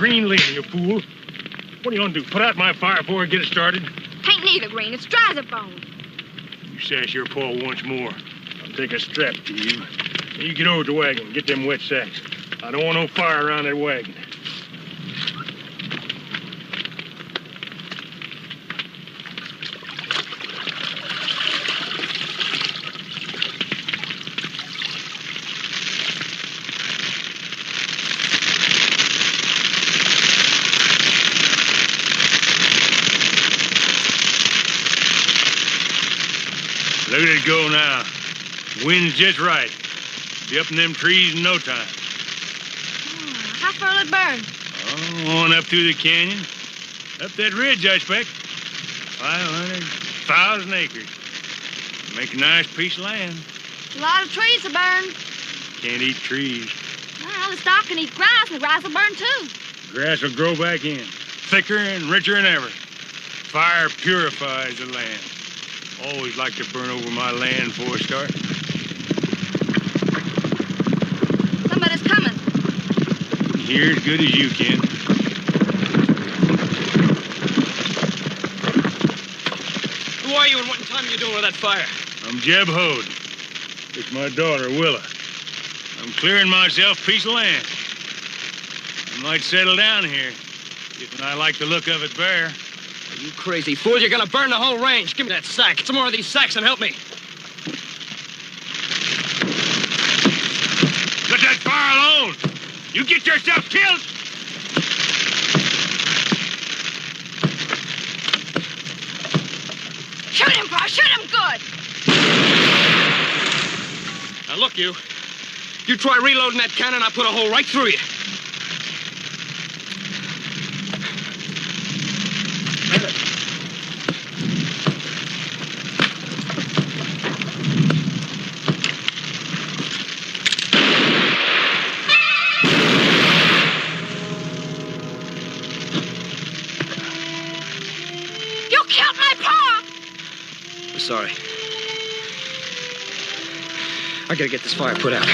Greene leaving, you fool. What are you gonna do, put out my fire before I get it started? Tain't neither, Greene. It's dry as a bone. You sass your paw once more. I'll take a strap to you. Now you get over to the wagon and get them wet sacks. I don't want no fire around that wagon. Look at it go now. Wind's just right. Be up in them trees in no time. How far will it burn? Oh, on up through the canyon. Up that ridge, I expect. 500,000 acres. Make a nice piece of land. A lot of trees to burn. Can't eat trees. Well, the stock can eat grass, and the grass will burn too. Grass will grow back in. Thicker and richer than ever. Fire purifies the land. Always like to burn over my land before I start. Somebody's coming. Here as good as you can. Who are you and what in time are you doing with that fire? I'm Jeb Hode. It's my daughter, Willa. I'm clearing myself a piece of land. I might settle down here, if I like the look of it bare. You crazy fool, you're gonna burn the whole range. Give me that sack. Get some more of these sacks and help me. Let that fire alone! You get yourself killed! Shoot him, Pa! Shoot him good! Now look, you try reloading that cannon, I'll put a hole right through you. Sorry. I gotta get this fire put out.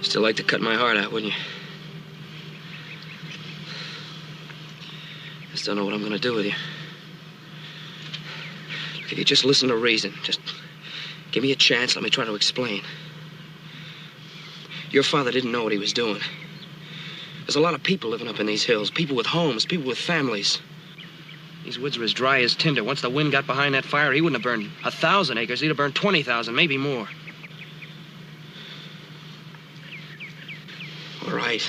Still like to cut my heart out, wouldn't you? Just don't know what I'm gonna do with you. Look, if you just listen to reason, just give me a chance, let me try to explain. Your father didn't know what he was doing. There's a lot of people living up in these hills, people with homes, people with families. These woods are as dry as tinder. Once the wind got behind that fire, he wouldn't have burned 1,000 acres. He'd have burned 20,000, maybe more. All right.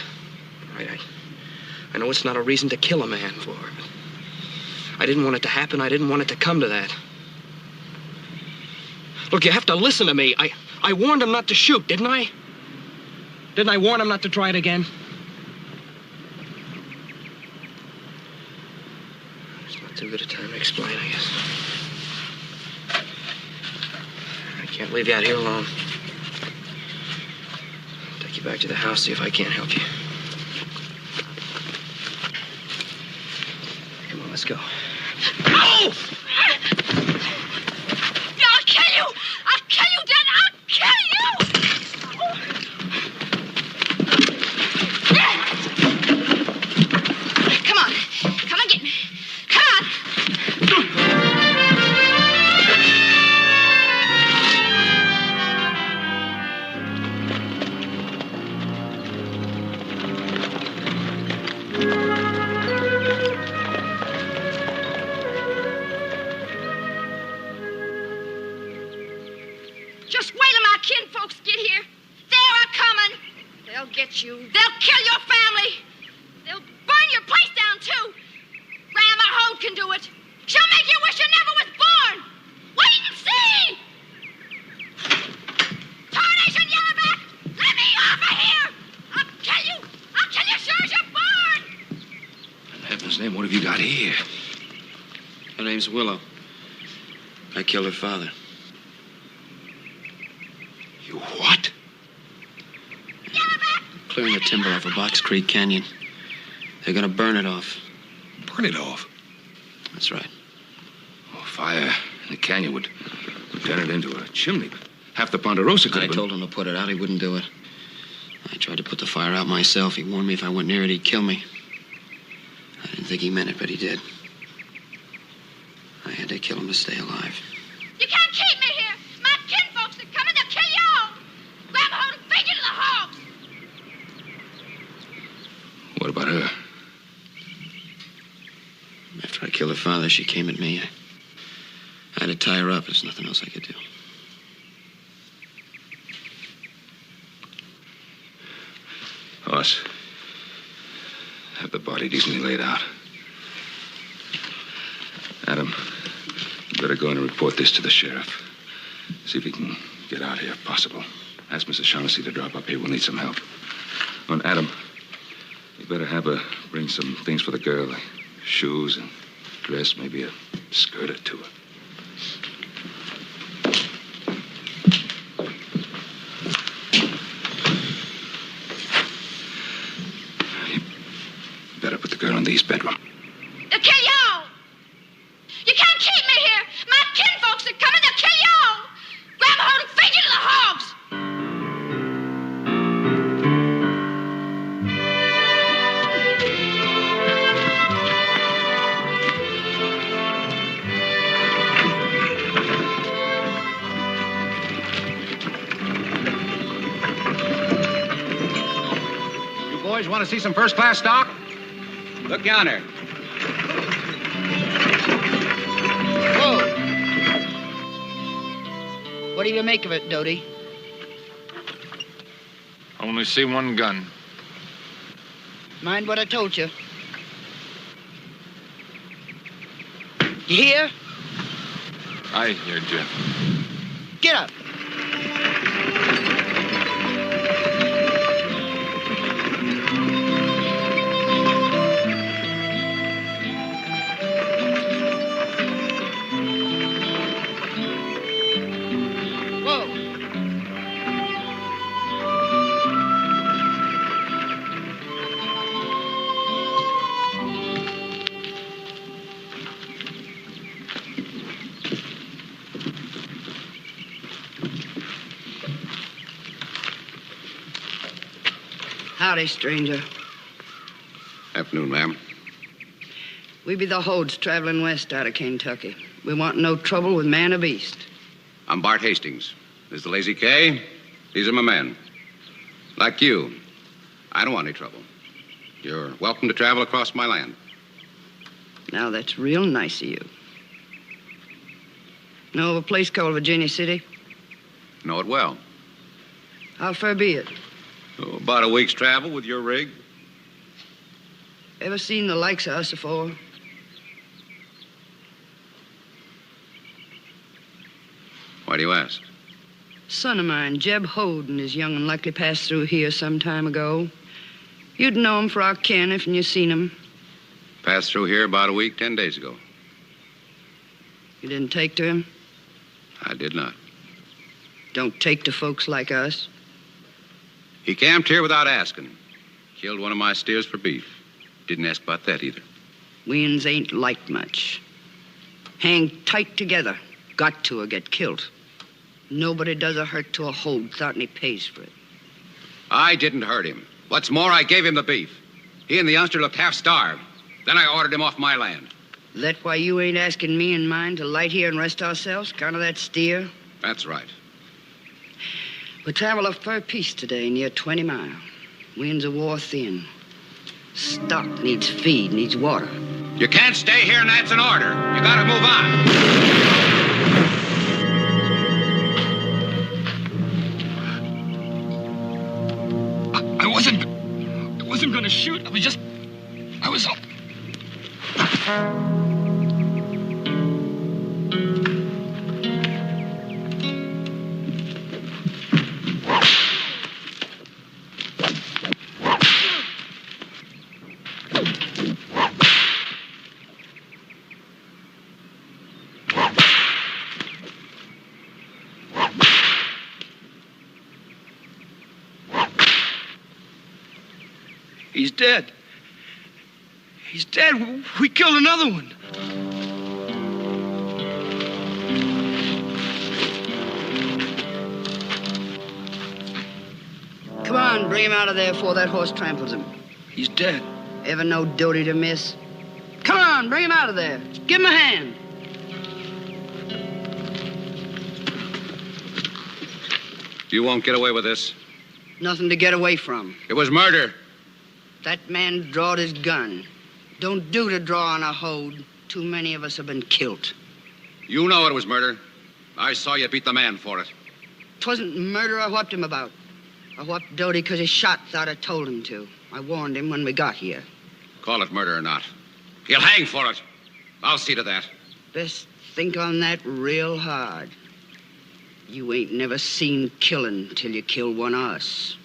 I know it's not a reason to kill a man for, but I didn't want it to happen. I didn't want it to come to that. Look, you have to listen to me. I warned him not to shoot, didn't I? Didn't I warn him not to try it again? It's not too good a time to explain, I guess. I can't leave you out here alone. Take you back to the house, see if I can't help you. Come on, let's go. Oh! I'll kill you! I'll kill you, Dad! I'll kill you! get you. They'll kill your family. They'll burn your place down, too. Grandma Hode can do it. She'll make you wish you never was born. Wait and see! Tarnation, Yellowback! Let me off of here! I'll kill you! I'll kill you sure as you're born! In heaven's name, what have you got here? Her name's Willow. I killed her father. You what? Yellowback! Clearing the timber off of Box Creek Canyon. They're gonna burn it off. Burn it off? That's right. Oh, fire in the canyon would turn it into a chimney. Half the Ponderosa could I have been... told him to put it out. He wouldn't do it. I tried to put the fire out myself. He warned me if I went near it, he'd kill me. I didn't think he meant it, but he did. I had to kill him to stay alive. You can't keep me here! My kinfolks are coming, they'll kill you all! Grab a hold and feed you to the hogs! What about her? After I killed her father, she came at me. I had to tie her up. There's nothing else I could do. Hoss, have the body decently laid out. Adam, you better go in and report this to the sheriff. See if he can get out here if possible. Ask Mrs. Shaughnessy to drop up here. We'll need some help. Oh, and Adam, you better have her bring some things for the girl, like shoes and dress, maybe a skirt or two. You better put the girl in the east bedroom. They'll kill you all! You can't keep me here! My kinfolks are coming, they'll kill you all! Grab a hold and feed you to the hogs! You boys want to see some first-class stock? Look yonder. Whoa! What do you make of it, Doty? Only see one gun. Mind what I told you. You hear? I hear Jim. Get up. Whoa. Howdy, stranger. Afternoon, ma'am. We be the Hodes traveling west out of Kentucky. We want no trouble with man or beast. I'm Bart Hastings. This is the Lazy K. These are my men. Like you, I don't want any trouble. You're welcome to travel across my land. Now, that's real nice of you. Know of a place called Virginia City? Know it well. How far be it? Oh, about a week's travel with your rig. Ever seen the likes of us afore? Why do you ask? Son of mine, Jeb Hode, and his young and likely passed through here some time ago. You'd know him for our kin if you seen him. Passed through here about a week, 10 days ago. You didn't take to him? I did not. Don't take to folks like us. He camped here without asking. Killed one of my steers for beef. Didn't ask about that either. Weans ain't liked much. Hang tight together. Got to or get killed. Nobody does a hurt to a Hode without any pays for it. I didn't hurt him. What's more, I gave him the beef. He and the youngster looked half-starved. Then I ordered him off my land. That why you ain't asking me and mine to light here and rest ourselves? Kind of that steer? That's right. We travel a fur piece today, near 20 mile. Winds are war thin. Stock needs feed, needs water. You can't stay here, and that's an order. You gotta move on. I wasn't... wasn't gonna shoot. I was up. He's dead. He's dead. We killed another one. Come on, bring him out of there before that horse tramples him. He's dead. Ever no duty to miss? Come on, bring him out of there. Give him a hand. You won't get away with this. Nothing to get away from. It was murder. That man drawed his gun. Don't do to draw on a hold. Too many of us have been killed. You know it was murder. I saw you beat the man for it. 'Twasn't murder I whopped him about. I whopped Doty because he shot, thought I told him to. I warned him when we got here. Call it murder or not. He'll hang for it. I'll see to that. Best think on that real hard. You ain't never seen killing till you kill one of us.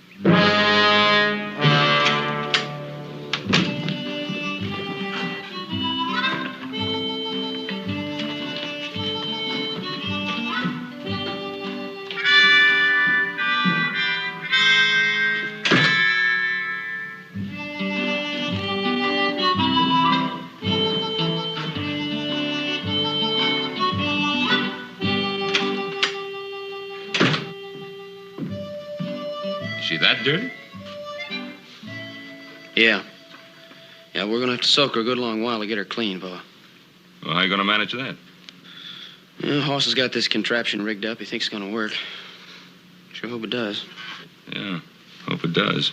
She that dirty? Yeah. Yeah, we're gonna have to soak her a good long while to get her clean, Pa. Well, how you gonna manage that? Yeah, the horse has got this contraption rigged up. He thinks it's gonna work. Sure hope it does. Yeah, hope it does.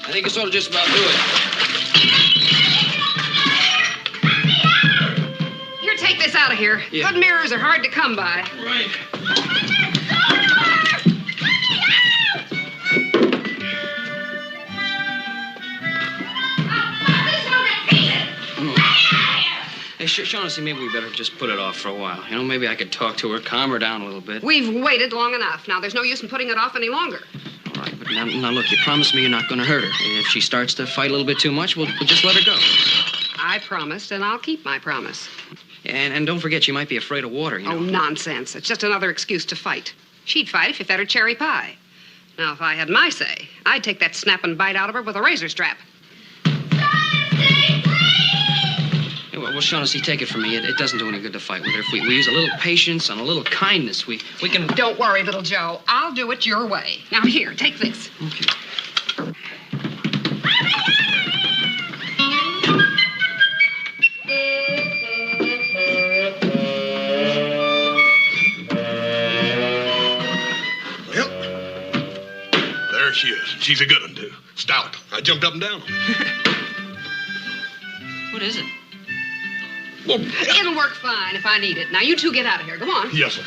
I think this ought to just about do it. Here, take this out of here. Yeah. Good mirrors are hard to come by. Right. Hey, Shaughnessy, maybe we better just put it off for a while. You know, maybe I could talk to her, calm her down a little bit. We've waited long enough. Now, there's no use in putting it off any longer. All right, but now look, you promised me you're not going to hurt her. If she starts to fight a little bit too much, we'll just let her go. I promised, and I'll keep my promise. And don't forget, she might be afraid of water, you know. Oh, nonsense. It's just another excuse to fight. She'd fight if you fed her cherry pie. Now, if I had my say, I'd take that snap and bite out of her with a razor strap. Hey, well, Shaughnessy, take it from me. It doesn't do any good to fight with her. If we use a little patience and a little kindness, we can... Don't worry, little Joe. I'll do it your way. Now, here, take this. Okay. Well, there she is. She's a good one, too. Stout. I jumped up and down. What is it? Well, It'll work fine if I need it. Now, you two get out of here. Go on. yes, sir.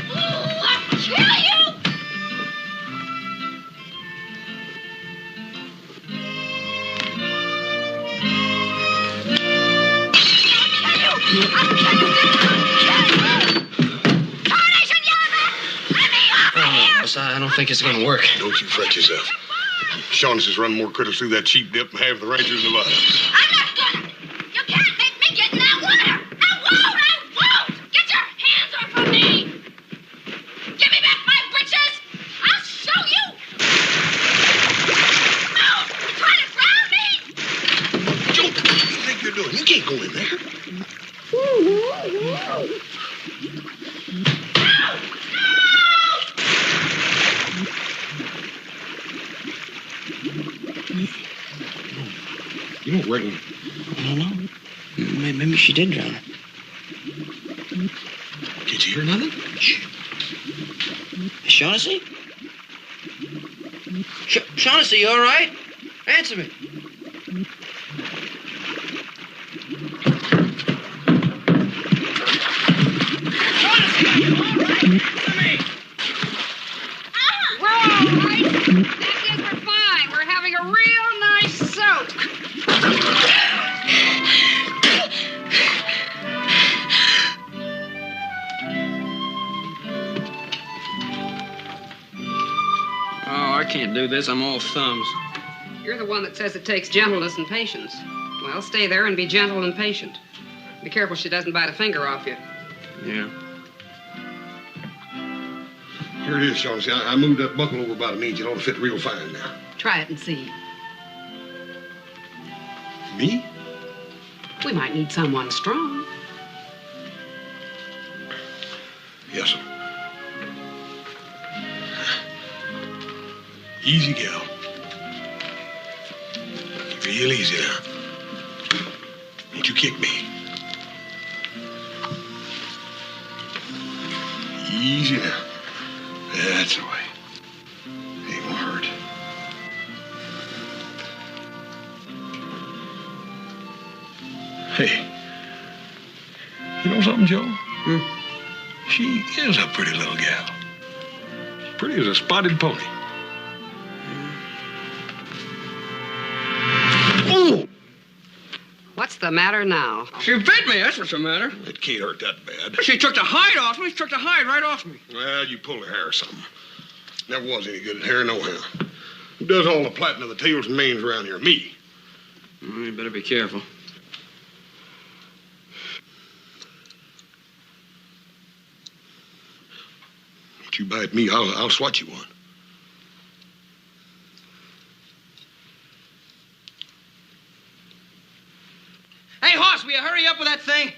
I'll kill you! I don't think it's going to work. Don't you fret yourself. Shaughnessy's run more critters through that sheep dip than half the Rangers in Nevada. I'm not gonna. You can't make me get in that water. I won't. Get your hands off of me. Give me back my britches. I'll show you. No, you're trying to drown me. Joe, what do you think you're doing? You can't go in there. You don't reckon... I don't know. Maybe she did drown her. Did you hear nothing? Shh. Shaughnessy? Shaughnessy, you all right? Answer me. We're all right. That is, we're fine. We're having a real nice soak. Oh, I can't do this. I'm all thumbs. You're the one that says it takes gentleness and patience. Well, stay there and be gentle and patient. Be careful she doesn't bite a finger off you. Yeah. Here it is, Shaughnessy. I moved that buckle over about an inch. It ought to fit real fine now. Try it and see. Me? We might need someone strong. Yes, sir. Easy, gal. Real easy now. Ain't you kick me. Easy now. That's the way. Ain't gonna hurt. Hey. You know something, Joe? She is a pretty little gal. Pretty as a spotted pony. Oh! What's the matter now? She bit me. That's what's the matter. It can't hurt that bad. She took the hide off me. She took the hide right off me. Well, you pulled her hair or something. Never was any good at hair, nohow. Who does all the plaiting of the tails and manes around here? Me. You better be careful. Don't you bite me, I'll swat you one. Hey, Hoss, will you hurry up with that thing?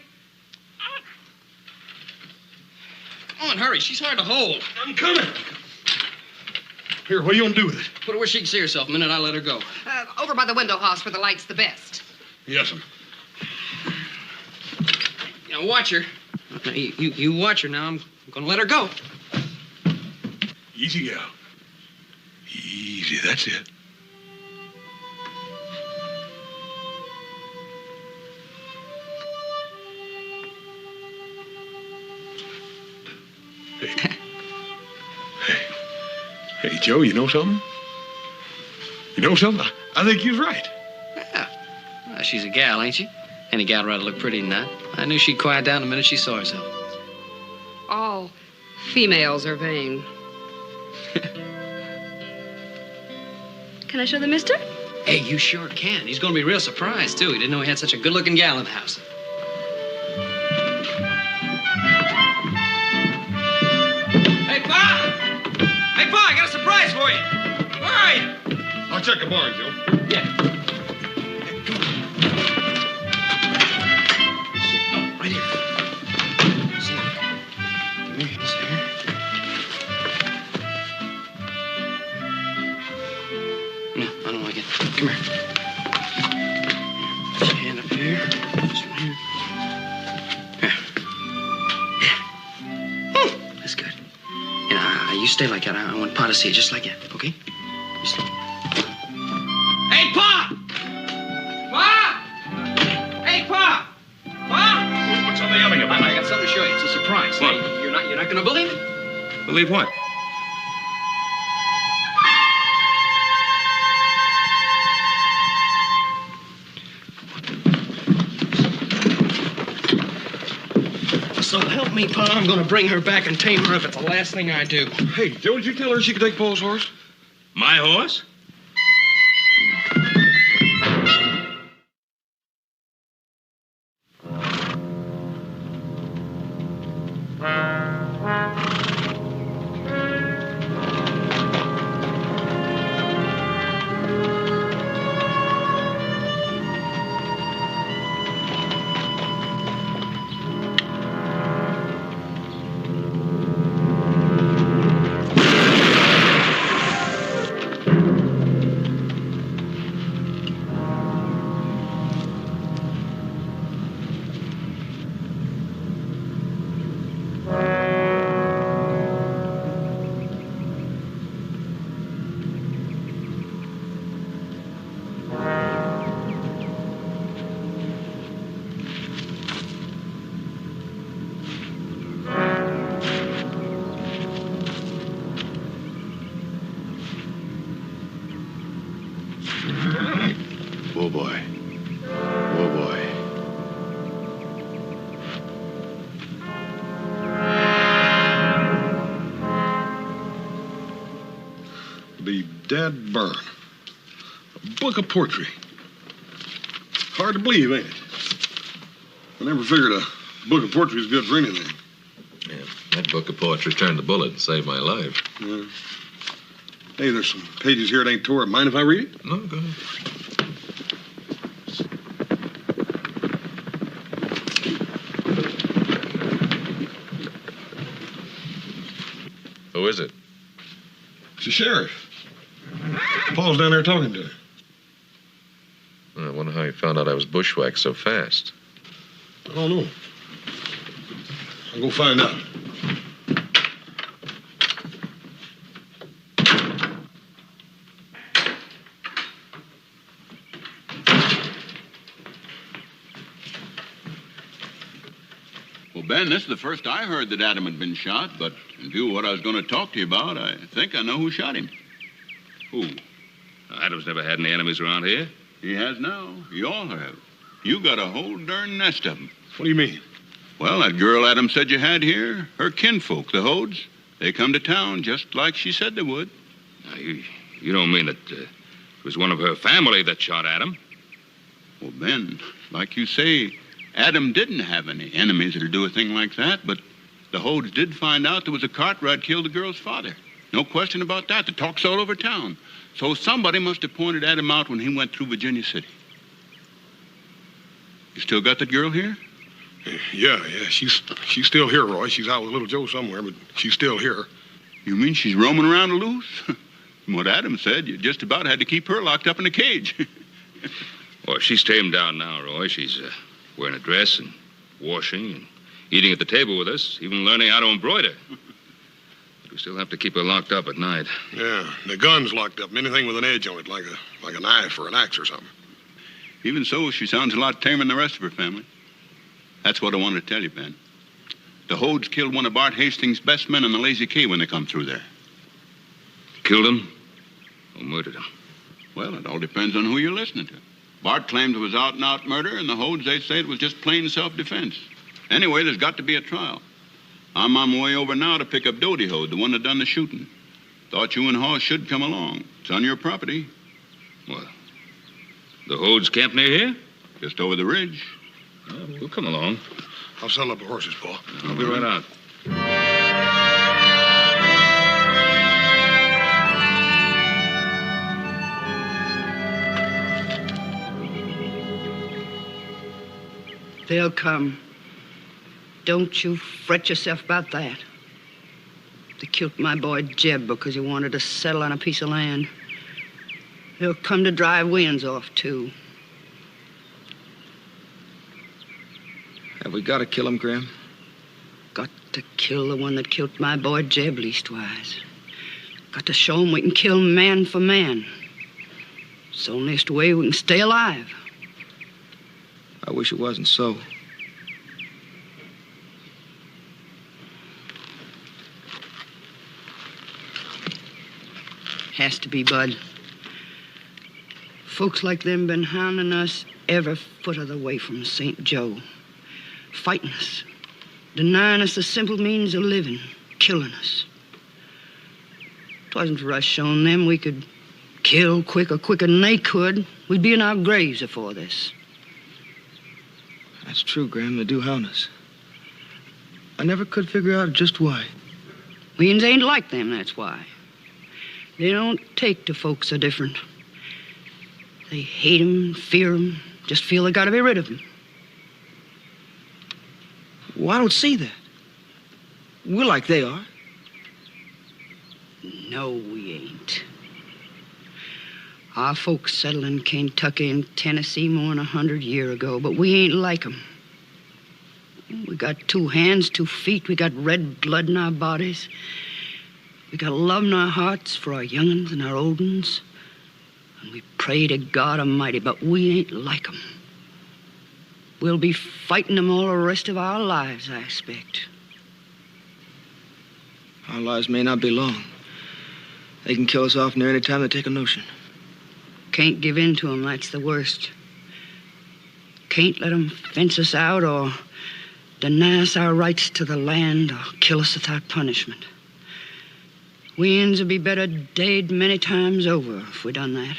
Come on, hurry. She's hard to hold. I'm coming. Here, what are you gonna do with it? Put her where she can see herself the minute I let her go. Over by the window, Hoss, where the light's the best. Yes'm. Now, watch her. Now, you watch her now. I'm gonna let her go. Easy, gal. Easy, that's it. Hey, Joe, you know something? You know something? I think you're right. Yeah. Well, she's a gal, ain't she? Any gal would rather look pretty than that. I knew she'd quiet down the minute she saw herself. All females are vain. Can I show the mister? Hey, you sure can. He's gonna be real surprised, too. He didn't know he had such a good-looking gal in the house. Hey, Pa! Hey, Pa, I got a surprise for you. Where are you? I'll check the barn, Joe. Yeah. Oh, right here. See? Come here. See her? No, I don't like it. Come here. Put your hand up here. This one here. Here. Yeah. That's good. And you stay like that. I want Pa to see it just like that, okay? Just... Hey, Pa! Pa! Hey, Pa! Pa! What's all the yelling about? I got something to show you. It's a surprise. What? Hey, you're not gonna believe it. Believe what? So help me, Pa, I'm gonna bring her back and tame her if it's the last thing I do. Hey, Joe, did you tell her she could take Paul's horse? My horse? Oh, boy. Oh, boy. Be dead burn. A book of poetry. Hard to believe, ain't it? I never figured a book of poetry is good for anything. Yeah, that book of poetry turned the bullet and saved my life. Yeah. Hey, there's some pages here that ain't tore. Mind if I read it? No, go ahead. Who is it? It's the sheriff. Paul's down there talking to her. I wonder how he found out I was bushwhacked so fast. I don't know. I'll go find out. Well, Ben, this is the first I heard that Adam had been shot, but in view of what I was going to talk to you about, I think I know who shot him. Who? Adam's never had any enemies around here. He has now. You all have. You got a whole darn nest of them. What do you mean? Well, that girl Adam said you had here, her kinfolk, the Hodes, they come to town just like she said they would. Now, you don't mean that it was one of her family that shot Adam? Well, Ben, like you say, Adam didn't have any enemies that'd do a thing like that, but the Hodes did find out there was a Cartwright killed the girl's father. No question about that. The talk's all over town. So somebody must have pointed Adam out when he went through Virginia City. You still got that girl here? Yeah. She's still here, Roy. She's out with little Joe somewhere, but she's still here. You mean she's roaming around loose? From what Adam said, you just about had to keep her locked up in a cage. Well, she's tamed down now, Roy. She's wearing a dress and washing and eating at the table with us, even learning how to embroider. But we still have to keep her locked up at night. Yeah, the gun's locked up. Anything with an edge on it, like a knife or an axe or something. Even so, she sounds a lot tamer than the rest of her family. That's what I wanted to tell you, Ben. The Hodes killed one of Bart Hastings' best men on the Lazy K when they come through there. Killed him or murdered him? Well, it all depends on who you're listening to. Bart claims it was out-and-out murder, and the Hodes, they say it was just plain self-defense. Anyway, there's got to be a trial. I'm on my way over now to pick up Dodie Hode, the one that done the shooting. Thought you and Hoss should come along. It's on your property. Well, the Hodes camp near here? Just over the ridge. We'll come along. I'll settle up the horses, Paul. I'll be right out. They'll come. Don't you fret yourself about that. They killed my boy Jeb because he wanted to settle on a piece of land. They'll come to drive Wins off, too. Have we got to kill him, Grim? Got to kill the one that killed my boy Jeb, leastwise. Got to show him we can kill man for man. It's the onlyest way we can stay alive. I wish it wasn't so. Has to be, Bud. Folks like them been hounding us every foot of the way from St. Joe. Fighting us. Denying us the simple means of living. Killing us. It wasn't for us showing them we could kill quicker than they could. We'd be in our graves before this. That's true, Grim. They do hound us. I never could figure out just why. Weans ain't like them, that's why. They don't take to folks so different. They hate 'em, fear 'em, just feel they gotta be rid of 'em. Well, I don't see that. We're like they are. No, we ain't. Our folks settled in Kentucky and Tennessee more than 100 years ago, but we ain't like 'em. We got 2 hands, 2 feet. We got red blood in our bodies. We got love in our hearts for our young'uns and our old uns. And we pray to God Almighty, but we ain't like 'em. We'll be fighting 'em all the rest of our lives, I expect. Our lives may not be long. They can kill us off near any time they take a notion. Can't give in to 'em, that's the worst. Can't let 'em fence us out or deny us our rights to the land or kill us without punishment. We Indians would be better dead many times over if we done that.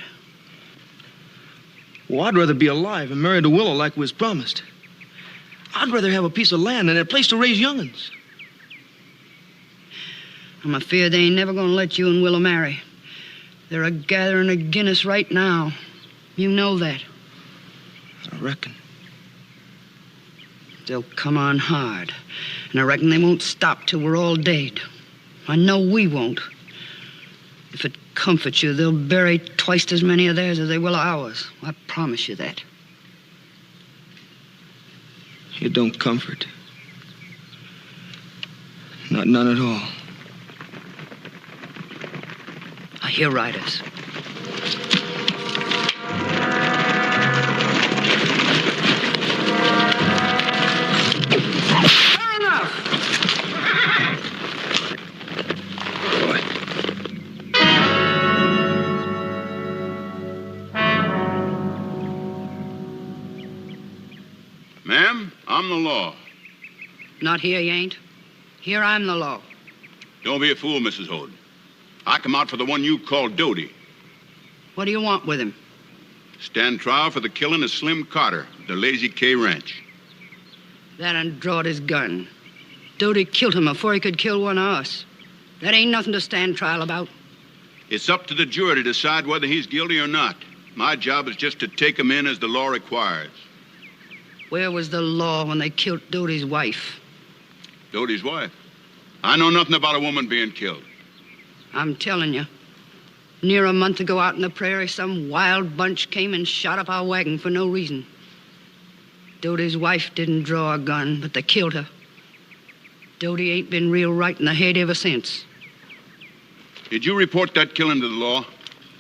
Well, I'd rather be alive and married to Willow like we was promised. I'd rather have a piece of land and a place to raise young'uns. I'm afeard they ain't never gonna let you and Willow marry. They're a-gathering agin us right now. You know that. I reckon. They'll come on hard, and I reckon they won't stop till we're all dead. I know we won't. If it comforts you, they'll bury twice as many of theirs as they will of ours. I promise you that. You don't comfort. None at all. I hear riders. Fair enough. Ma'am, I'm the law. Not here, you ain't. Here I'm the law. Don't be a fool, Mrs. Hode. I come out for the one you call Doty. What do you want with him? Stand trial for the killing of Slim Carter, the Lazy K Ranch. That and drawed his gun. Doty killed him before he could kill one of us. That ain't nothing to stand trial about. It's up to the jury to decide whether he's guilty or not. My job is just to take him in as the law requires. Where was the law when they killed Doty's wife? Doty's wife? I know nothing about a woman being killed. I'm telling you. Near a month ago out in the prairie, some wild bunch came and shot up our wagon for no reason. Doty's wife didn't draw a gun, but they killed her. Doty ain't been real right in the head ever since. Did you report that killing to the law?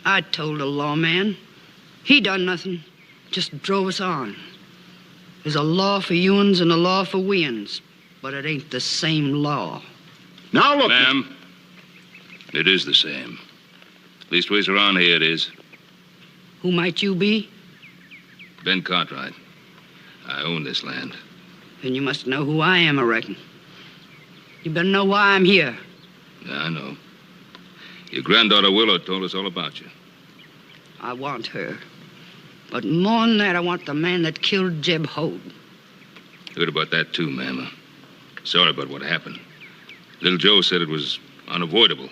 I told the lawman. He done nothing. Just drove us on. There's a law for you'uns and a law for we'uns, but it ain't the same law. Now look... Ma'am, it is the same. Leastways around here it is. Who might you be? Ben Cartwright. I own this land. Then you must know who I am, I reckon. You better know why I'm here. Yeah, I know. Your granddaughter Willow told us all about you. I want her. But more than that, I want the man that killed Jeb Hode. Heard about that too, ma'am. Sorry about what happened. Little Joe said it was unavoidable.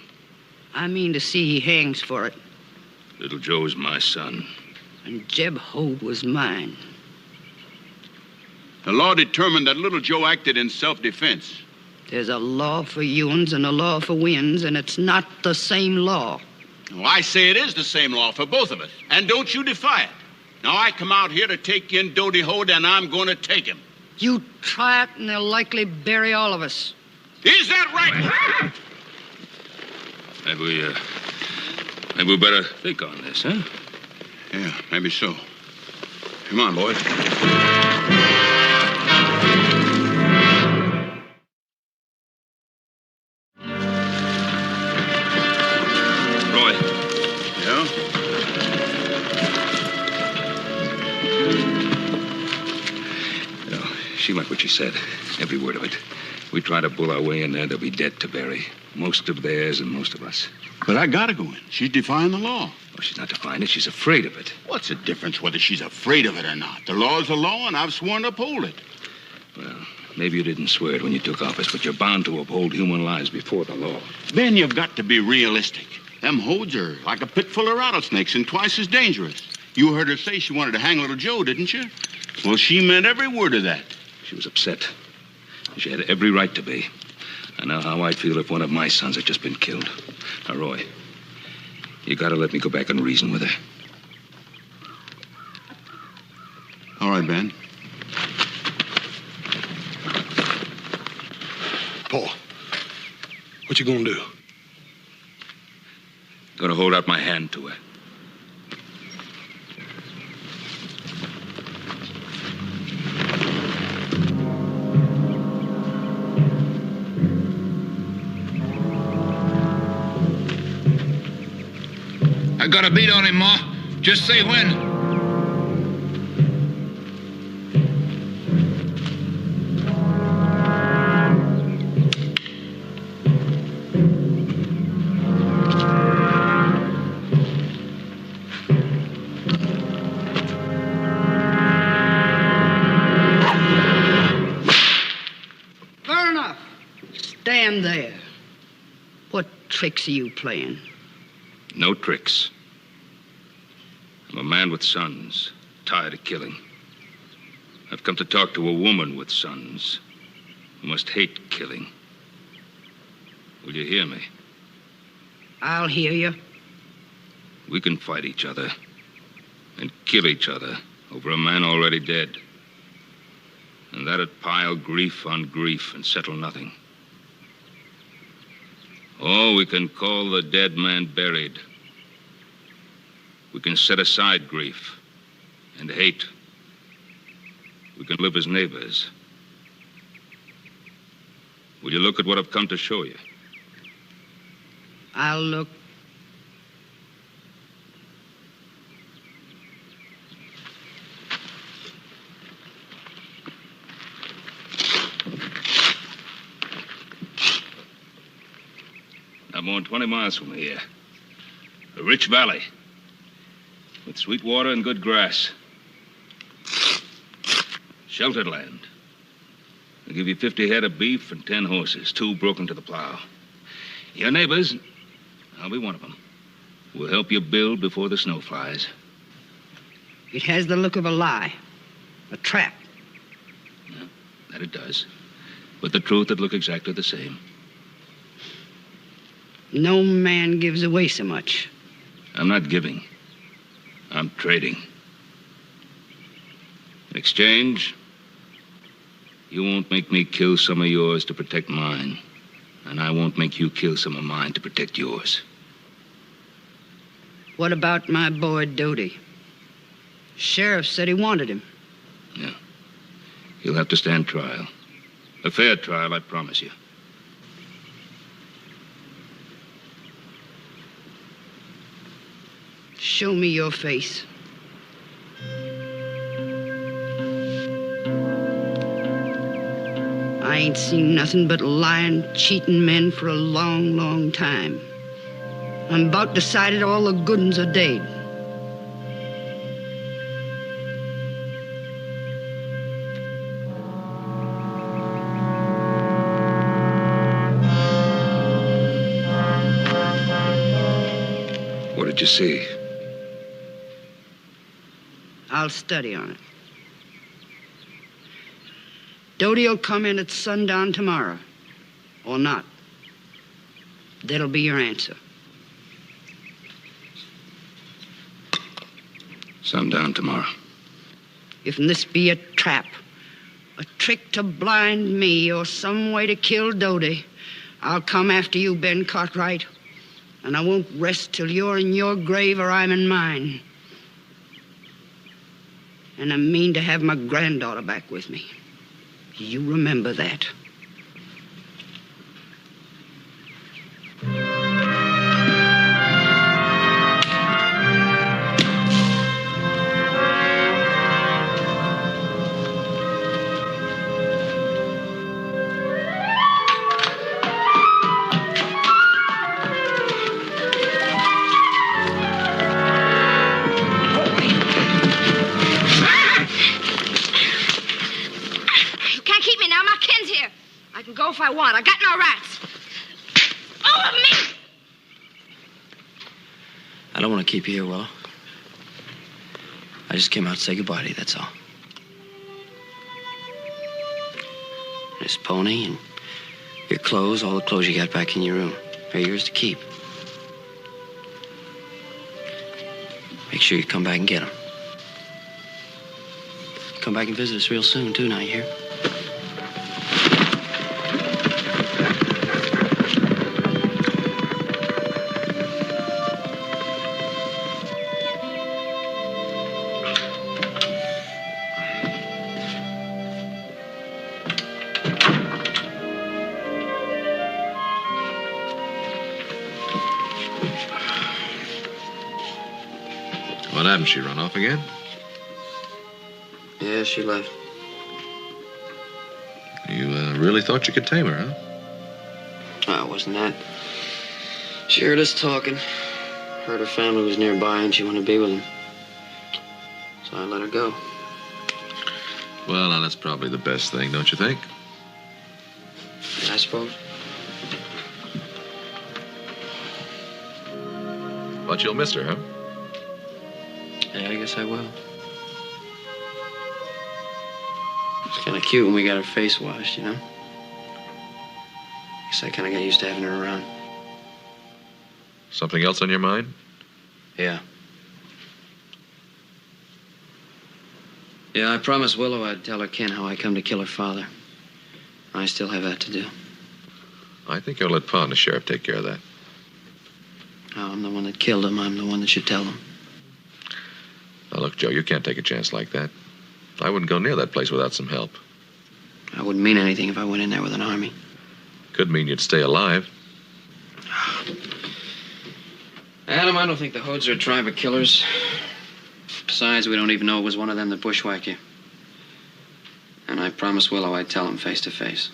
I mean to see he hangs for it. Little Joe's my son. And Jeb Hode was mine. The law determined that little Joe acted in self-defense. There's a law for you'uns and a law for we'uns, and it's not the same law. Well, I say it is the same law for both of us. And don't you defy it. Now, I come out here to take in Doty Hode, and I'm going to take him. You try it, and they'll likely bury all of us. Is that right? Maybe we better think on this, huh? Yeah, maybe so. Come on, boys. Roy. Yeah? She meant what she said. Every word of it. We try to pull our way in there, they'll be dead to bury. Most of theirs and most of us. But I gotta go in. She's defying the law. Oh, she's not defying it. She's afraid of it. What's the difference whether she's afraid of it or not? The law's the law, and I've sworn to uphold it. Well, maybe you didn't swear it when you took office, but you're bound to uphold human lives before the law. Ben, you've got to be realistic. Them Hodes are like a pit full of rattlesnakes and twice as dangerous. You heard her say she wanted to hang little Joe, didn't you? Well, she meant every word of that. She was upset. She had every right to be. I know how I'd feel if one of my sons had just been killed. Now, Roy, you gotta let me go back and reason with her. All right, Ben. Paul, what you gonna do? Gonna hold out my hand to her. I got a beat on him, Ma. Just say when. Fair enough. Stand there. What tricks are you playing? No tricks. I'm a man with sons, tired of killing. I've come to talk to a woman with sons who must hate killing. Will you hear me? I'll hear you. We can fight each other and kill each other over a man already dead. And that'd pile grief on grief and settle nothing. Or we can call the dead man buried. We can set aside grief and hate. We can live as neighbors. Will you look at what I've come to show you? I'll look. Not more than 20 miles from here. A rich valley with sweet water and good grass. Sheltered land. I'll give you 50 head of beef and 10 horses, 2 broken to the plow. Your neighbors, I'll be one of them. We'll help you build before the snow flies. It has the look of a lie. A trap. Yeah, that it does. But the truth would look exactly the same. No man gives away so much. I'm not giving. I'm trading. In exchange, you won't make me kill some of yours to protect mine. And I won't make you kill some of mine to protect yours. What about my boy Doty? Sheriff said he wanted him. Yeah. He'll have to stand trial. A fair trial, I promise you. Show me your face. I ain't seen nothing but lying, cheating men for a long, long time. I'm about decided all the good uns are dead. What did you see? I'll study on it. Doty'll come in at sundown tomorrow. Or not. That'll be your answer. Sundown tomorrow. If this be a trap, a trick to blind me, or some way to kill Doty, I'll come after you, Ben Cartwright. And I won't rest till you're in your grave or I'm in mine. And I mean to have my granddaughter back with me. You remember that. Go if I want. I got no rats. Over me! I don't want to keep you here, Willow. I just came out to say goodbye to you, that's all. This pony and your clothes, all the clothes you got back in your room, are yours to keep. Make sure you come back and get them. Come back and visit us real soon, too, now you hear? What Hadn't she run off again? Yeah, she left. You really thought you could tame her, huh? Oh, it wasn't that. She heard us talking. Heard her family was nearby and she wanted to be with them. So I let her go. Well, now, that's probably the best thing, don't you think? Yeah, I suppose. But you'll miss her, huh? Yeah, I guess I will. It's kind of cute when we got her face washed, you know? Guess I kind of got used to having her around. Something else on your mind? Yeah. Yeah, I promised Willow I'd tell her Ken how I come to kill her father. I still have that to do. I think I'll let Pa and the sheriff take care of that. Oh, I'm the one that killed him. I'm the one that should tell them. Now, look, Joe, you can't take a chance like that. I wouldn't go near that place without some help. I wouldn't mean anything if I went in there with an army. Could mean you'd stay alive. Adam, I don't think the Hodes are a tribe of killers. Besides, we don't even know it was one of them that bushwhacked you. And I promised Willow I'd tell him face to face.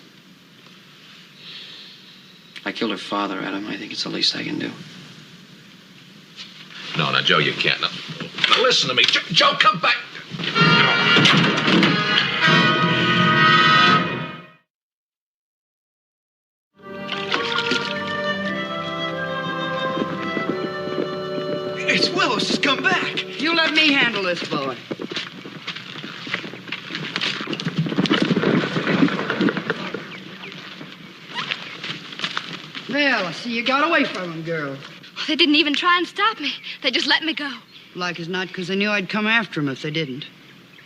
I killed her father, Adam. I think it's the least I can do. No, now, Joe, you can't. Now, listen to me. Joe, come back. It's Willow. She's come back. You let me handle this, boy. Well, I see you got away from him, girl. They didn't even try and stop me. They just let me go. Like as not, because they knew I'd come after him if they didn't.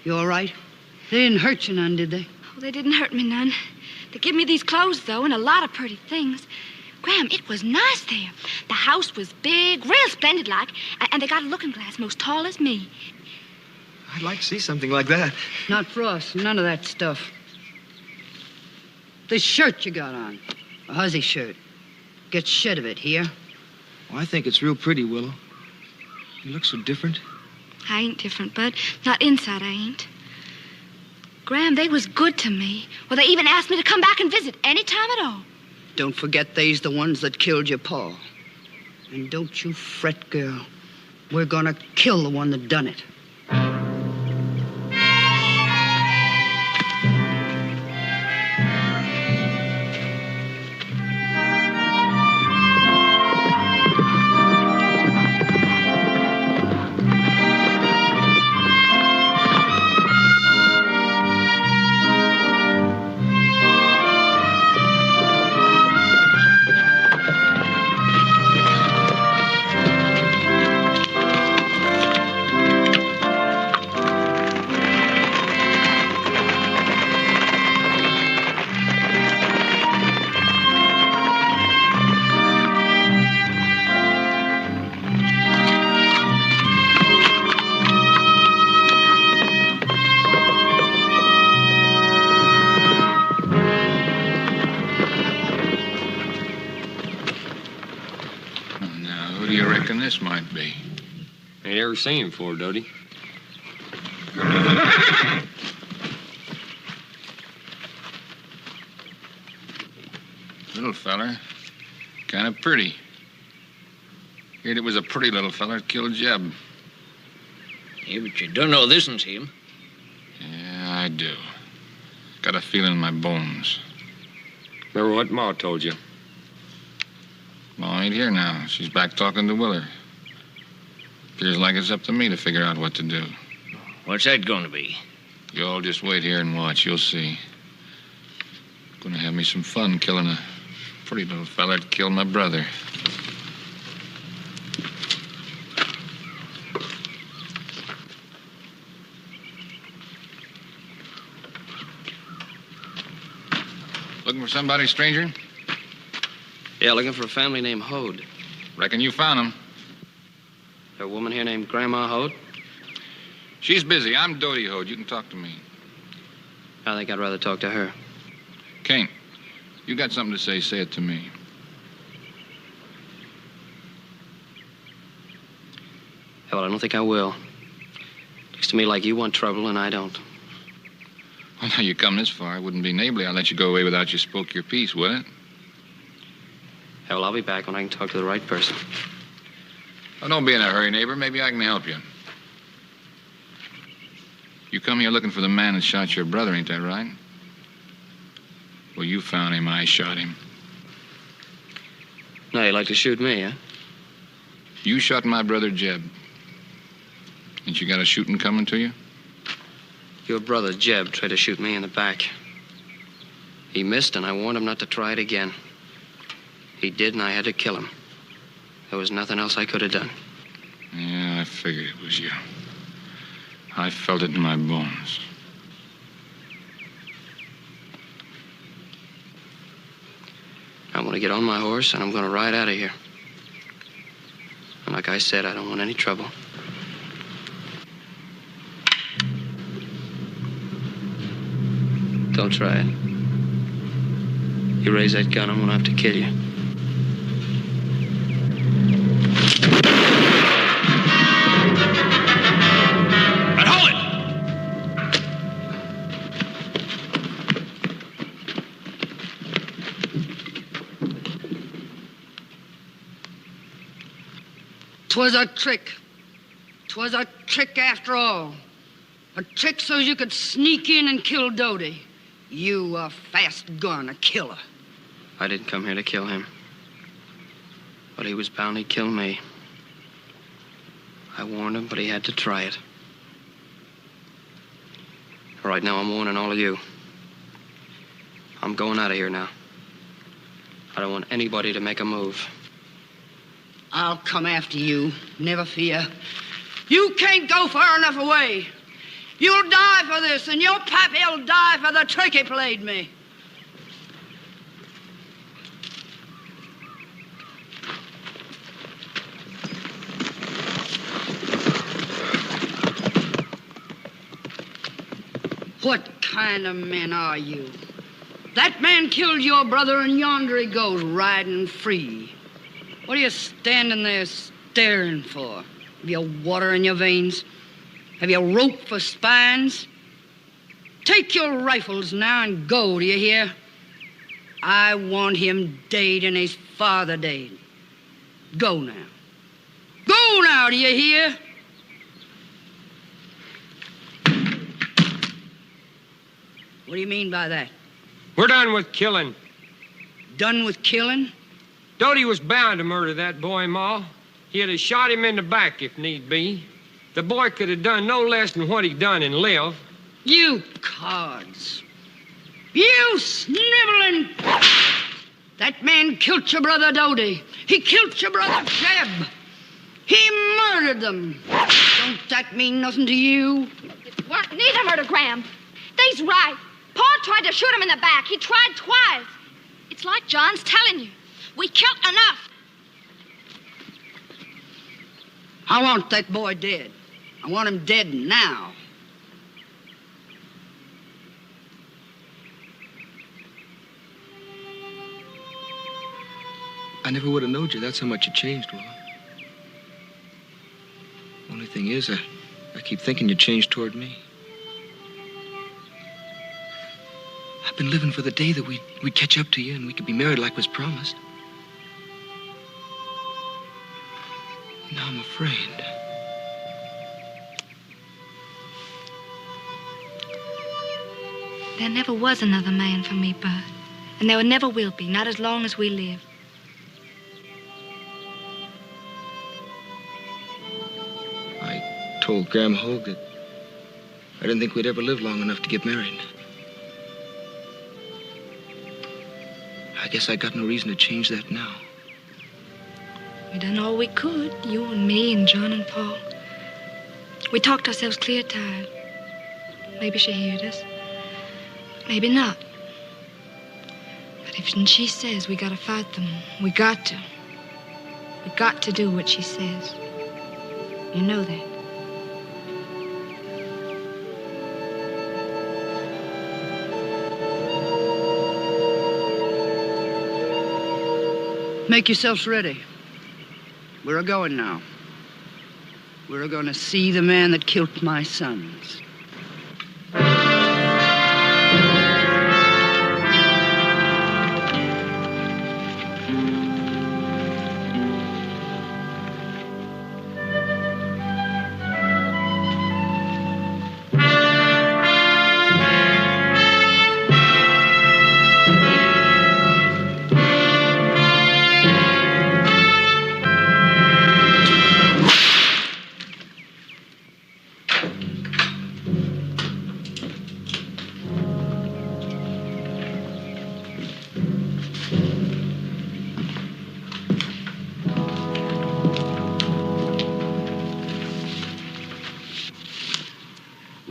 You all right? They didn't hurt you none, did they? Oh, they didn't hurt me none. They give me these clothes, though, and a lot of pretty things. Graham, it was nice there. The house was big, real splendid like, and they got a looking glass most tall as me. I'd like to see something like that. Not for us. None of that stuff. This shirt you got on. A huzzy shirt. Get shit of it, here. Well, I think it's real pretty, Willow. You look so different. I ain't different, Bud. Not inside, I ain't. Graham, they was good to me. Well, they even asked me to come back and visit any time at all. Don't forget they's the ones that killed your pa. And don't you fret, girl. We're gonna kill the one that done it. This might be. Ain't ever seen him before, Dodie. Little feller. Kind of pretty. Heard it was a pretty little feller that killed Jeb. Yeah, but you don't know this one's him. Yeah, I do. Got a feeling in my bones. Remember what Ma told you? Ma ain't here now. She's back talking to Willer. Feels like it's up to me to figure out what to do. What's that going to be? You all just wait here and watch. You'll see. Gonna have me some fun killing a pretty little fella that killed my brother. Looking for somebody, stranger? Yeah, looking for a family named Hode. Reckon you found him. There a woman here named Grandma Hode? She's busy. I'm Dodie Hode. You can talk to me. I think I'd rather talk to her. Kane, you got something to say it to me. Well, I don't think I will. Looks to me like you want trouble and I don't. Well, now you come this far. It wouldn't be neighborly. I'll let you go away without you spoke your piece, would it? Hell, I'll be back when I can talk to the right person. Oh, don't be in a hurry, neighbor. Maybe I can help you. You come here looking for the man that shot your brother, ain't that right? Well, you found him. I shot him. Now you'd like to shoot me, huh? You shot my brother, Jeb. Ain't you got a shooting coming to you? Your brother, Jeb, tried to shoot me in the back. He missed, and I warned him not to try it again. He did, and I had to kill him. There was nothing else I could have done. Yeah, I figured it was you. I felt it in my bones. I'm going to get on my horse, and I'm going to ride out of here. And like I said, I don't want any trouble. Don't try it. You raise that gun, I'm going to have to kill you. And hold it! 'Twas a trick. 'Twas a trick after all. A trick so you could sneak in and kill Doty. You a fast gun, a killer. I didn't come here to kill him. But he was bound to kill me. I warned him, but he had to try it. All right, now I'm warning all of you. I'm going out of here now. I don't want anybody to make a move. I'll come after you, never fear. You can't go far enough away. You'll die for this, and your pappy'll die for the trick he played me. What kind of men are you? That man killed your brother, and yonder he goes riding free. What are you standing there staring for? Have you water in your veins? Have you rope for spines? Take your rifles now and go, do you hear? I want him dead and his father dead. Go now. Go now, do you hear? What do you mean by that? We're done with killing. Done with killing? Doty was bound to murder that boy, Ma. He'd have shot him in the back if need be. The boy could have done no less than what he done and live. You cards. You sniveling... That man killed your brother Doty. He killed your brother Jeb. He murdered them. Don't that mean nothing to you? It weren't neither murder, Graham. They's right. Pa tried to shoot him in the back. He tried twice. It's like John's telling you. We killed enough. I want that boy dead. I want him dead now. I never would have known you. That's how much you changed, Willa. Only thing is, I keep thinking you changed toward me. I've been living for the day that we'd catch up to you and we could be married like was promised. Now I'm afraid. There never was another man for me, Bud. And there never will be, not as long as we live. I told Graham Hogue that I didn't think we'd ever live long enough to get married. I guess I got no reason to change that now. We done all we could, you and me and John and Paul. We talked ourselves clear tired. Maybe she heard us. Maybe not. But if she says we gotta fight them, we got to. We got to do what she says. You know that. Make yourselves ready. We're a-going now. We're going to see the man that killed my sons.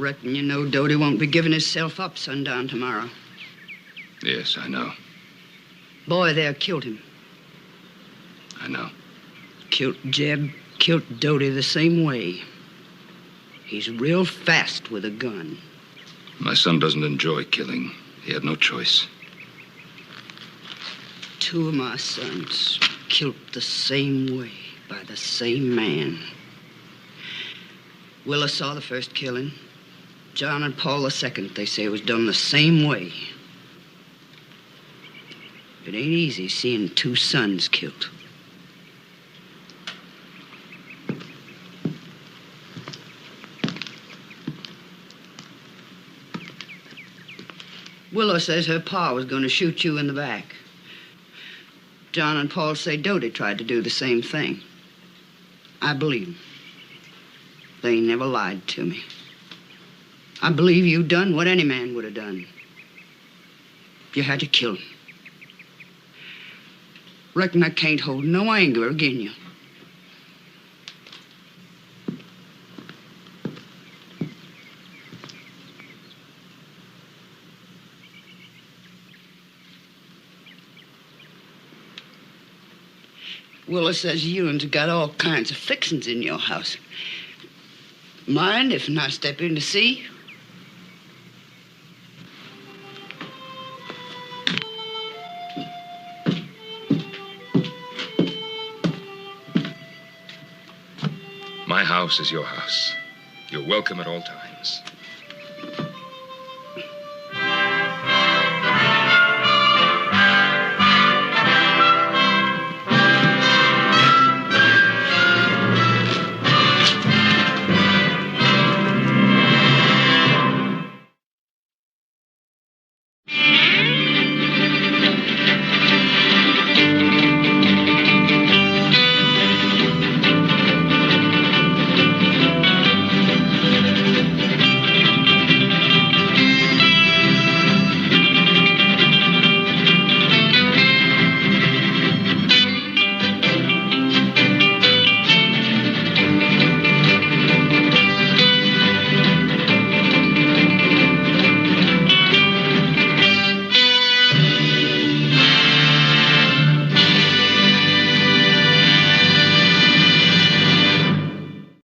Reckon you know Doty won't be giving himself up sundown tomorrow. Yes, I know. Boy there killed him. I know. Killed Jeb, killed Doty the same way. He's real fast with a gun. My son doesn't enjoy killing. He had no choice. Two of my sons killed the same way by the same man. Willa saw the first killing. John and Paul the second, they say, was done the same way. It ain't easy seeing two sons killed. Willow says her pa was going to shoot you in the back. John and Paul say Doty tried to do the same thing. I believe them. They never lied to me. I believe you done what any man would have done. You had to kill him. Reckon I can't hold no anger agin you. Willa says you've got all kinds of fixings in your house. Mind if I step in to see? My house is your house. You're welcome at all times.